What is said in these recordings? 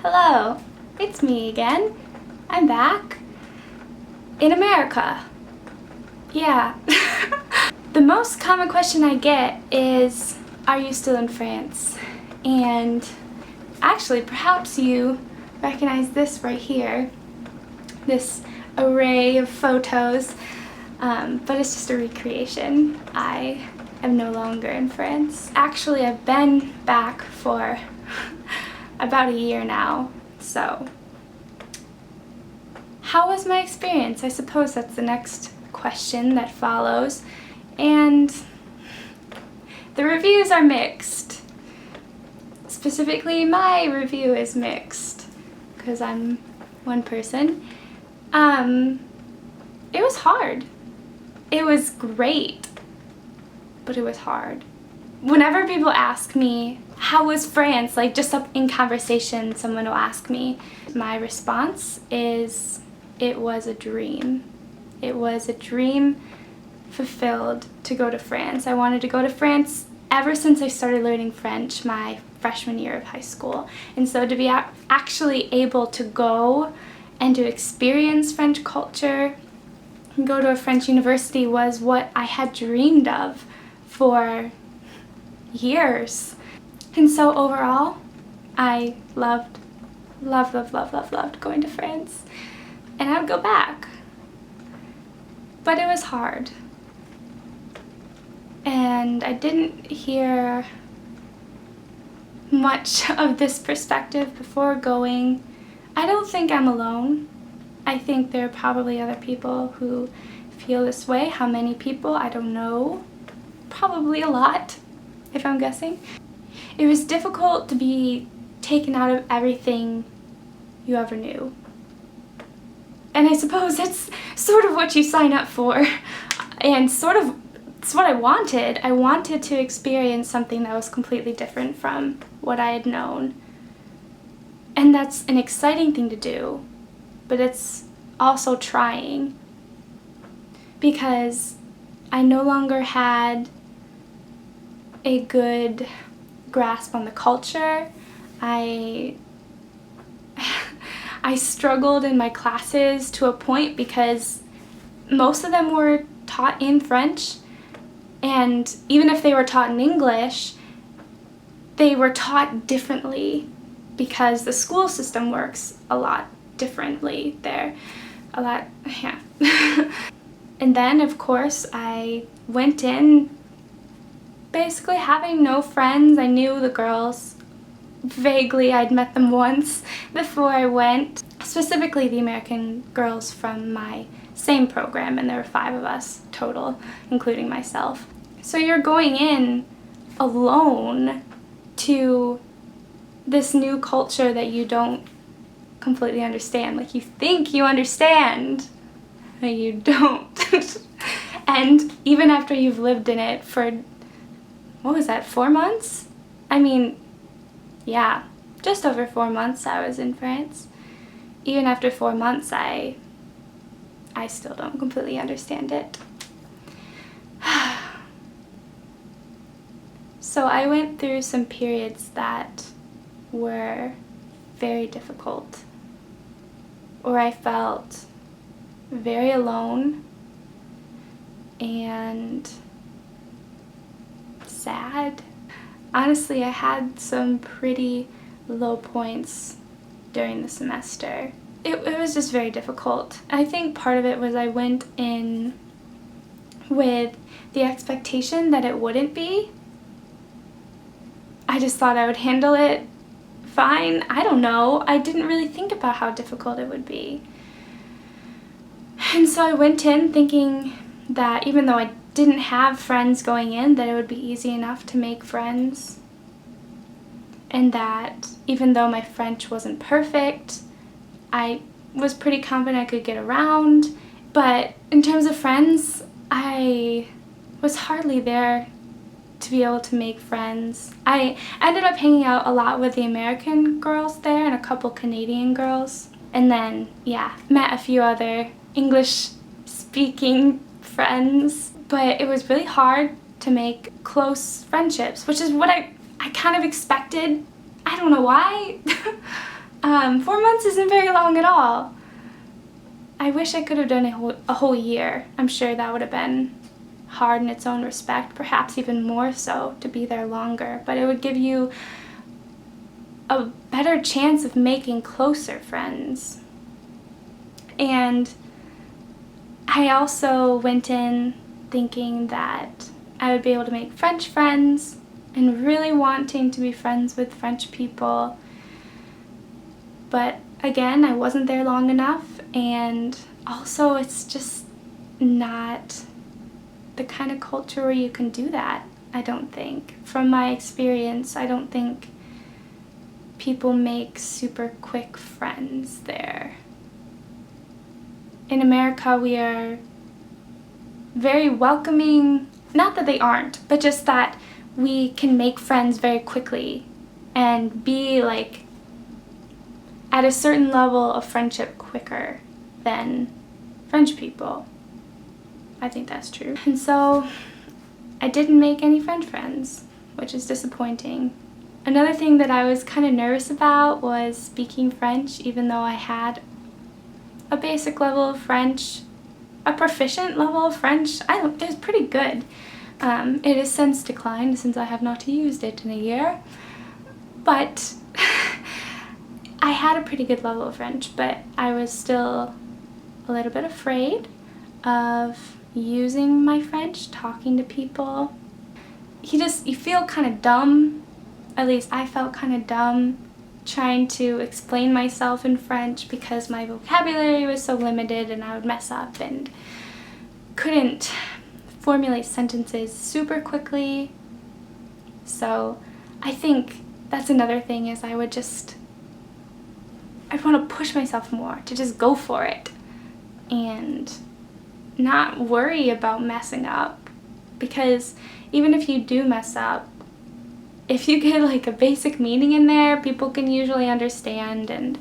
Hello, it's me again. I'm back. In America. Yeah. The most common question I get is, are you still in France? And actually, perhaps you recognize this right here. This array of photos. But it's just a recreation. I am no longer in France. Actually, I've been back for about a year now, so how was my experience? I suppose that's the next question that follows, and the reviews are mixed. Specifically, my review is mixed because I'm one person. It was hard. It was great, but it was hard. Whenever people ask me, how was France? Like just up in conversation, someone will ask me, my response is, it was a dream. It was a dream fulfilled to go to France. I wanted to go to France ever since I started learning French my freshman year of high school. And so to be actually able to go and to experience French culture and go to a French university was what I had dreamed of for years. And so overall, I loved going to France. And I would go back. But it was hard. And I didn't hear much of this perspective before going. I don't think I'm alone. I think there are probably other people who feel this way. How many people? I don't know. Probably a lot, if I'm guessing. It was difficult to be taken out of everything you ever knew. And I suppose that's sort of what you sign up for, and sort of it's what I wanted. I wanted to experience something that was completely different from what I had known. And that's an exciting thing to do, but it's also trying because I no longer had a good grasp on the culture. I struggled in my classes to a point because most of them were taught in French, and even if they were taught in English, they were taught differently because the school system works a lot differently there. Yeah. And then, of course, I went in basically having no friends. I knew the girls vaguely. I'd met them once before I went, specifically the American girls from my same program, and there were 5 of us total, including myself. So you're going in alone to this new culture that you don't completely understand. Like, you think you understand, but you don't. And even after you've lived in it for, what was that, 4 months? I mean, yeah, just over 4 months I was in France. Even after 4 months, I still don't completely understand it. So I went through some periods that were very difficult, where I felt very alone and sad. Honestly, I had some pretty low points during the semester. It was just very difficult. I think part of it was I went in with the expectation that it wouldn't be. I just thought I would handle it fine. I don't know. I didn't really think about how difficult it would be. And so I went in thinking that even though I didn't have friends going in, that it would be easy enough to make friends. And that even though my French wasn't perfect, I was pretty confident I could get around. But in terms of friends, I was hardly there to be able to make friends. I ended up hanging out a lot with the American girls there and a couple Canadian girls. And then, yeah, met a few other English-speaking friends. But it was really hard to make close friendships, which is what I kind of expected. I don't know why. 4 months isn't very long at all. I wish I could have done a whole year. I'm sure that would have been hard in its own respect, perhaps even more so to be there longer, but it would give you a better chance of making closer friends. And I also went in thinking that I would be able to make French friends and really wanting to be friends with French people. But again, I wasn't there long enough, and also it's just not the kind of culture where you can do that, I don't think. From my experience, I don't think people make super quick friends there. In America, we are very welcoming, not that they aren't, but just that we can make friends very quickly and be like at a certain level of friendship quicker than French people. I think that's true. And so I didn't make any French friends, which is disappointing. Another thing that I was kind of nervous about was speaking French, even though I had a basic level of French, a proficient level of French. It was pretty good. It has since declined since I have not used it in a year. But I had a pretty good level of French, but I was still a little bit afraid of using my French, talking to people. You feel kind of dumb, at least I felt kind of dumb, trying to explain myself in French because my vocabulary was so limited and I would mess up and couldn't formulate sentences super quickly. So I think that's another thing is I'd want to push myself more, to just go for it and not worry about messing up, because even if you do mess up, if you get like a basic meaning in there, people can usually understand. And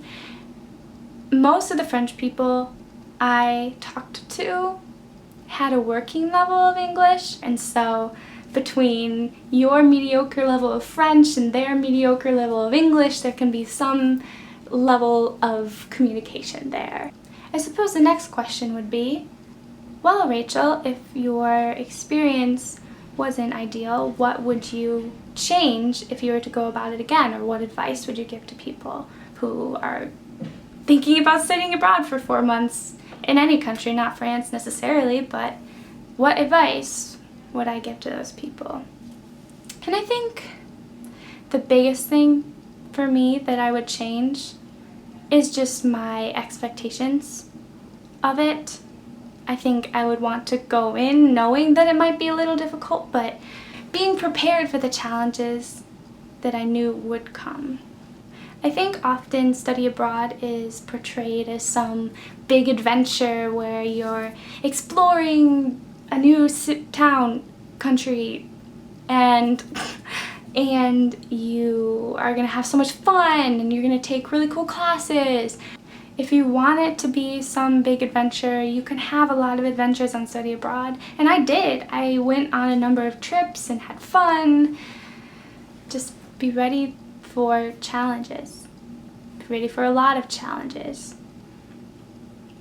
most of the French people I talked to had a working level of English, and so between your mediocre level of French and their mediocre level of English, there can be some level of communication there. I suppose the next question would be, well, Rachel, if your experience wasn't ideal, what would you change if you were to go about it again? Or what advice would you give to people who are thinking about studying abroad for 4 months in any country, not France necessarily, but what advice would I give to those people? And I think the biggest thing for me that I would change is just my expectations of it. I think I would want to go in knowing that it might be a little difficult, but being prepared for the challenges that I knew would come. I think often study abroad is portrayed as some big adventure where you're exploring a new town, country, and you are going to have so much fun and you're going to take really cool classes. If you want it to be some big adventure, you can have a lot of adventures on study abroad. And I did. I went on a number of trips and had fun. Just be ready for challenges. Be ready for a lot of challenges.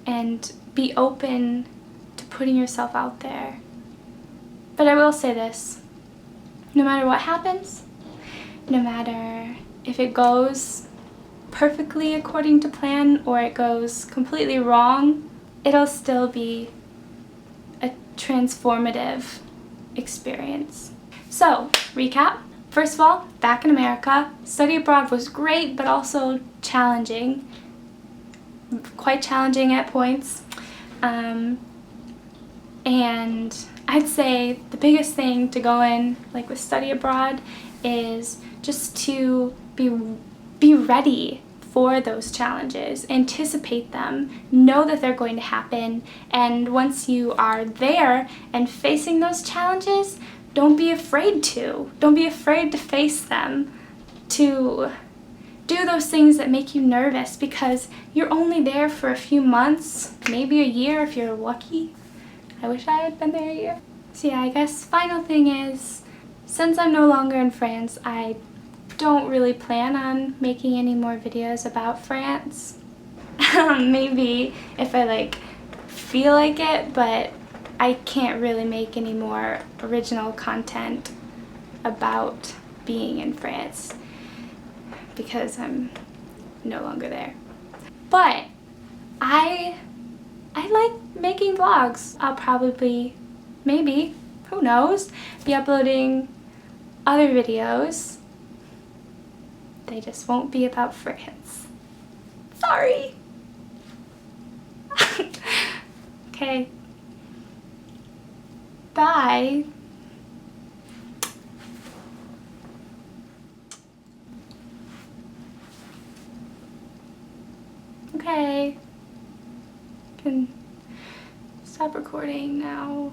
And be open to putting yourself out there. But I will say this. No matter what happens, no matter if it goes perfectly according to plan or it goes completely wrong, it'll still be a transformative experience. So, recap. First of all, back in America, study abroad was great but also challenging. Quite challenging at points. And I'd say the biggest thing to go in, like with study abroad, is just to be ready for those challenges, anticipate them, know that they're going to happen, and once you are there and facing those challenges, don't be afraid to. Don't be afraid to face them, to do those things that make you nervous, because you're only there for a few months, maybe a year if you're lucky. I wish I had been there a year. So yeah, I guess final thing is, since I'm no longer in France, I don't really plan on making any more videos about France. Maybe if I like feel like it, but I can't really make any more original content about being in France because I'm no longer there. But I like making vlogs. I'll probably, maybe, who knows, be uploading other videos. They just won't be about France. Sorry. Okay. Bye. Okay. Can stop recording now.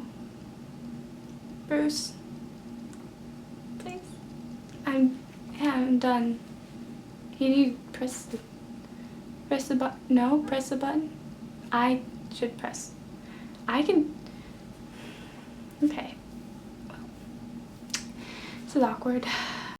Bruce. Please. I'm done. Can you press the button? No, press the button. I should press. I can. Okay. This is awkward.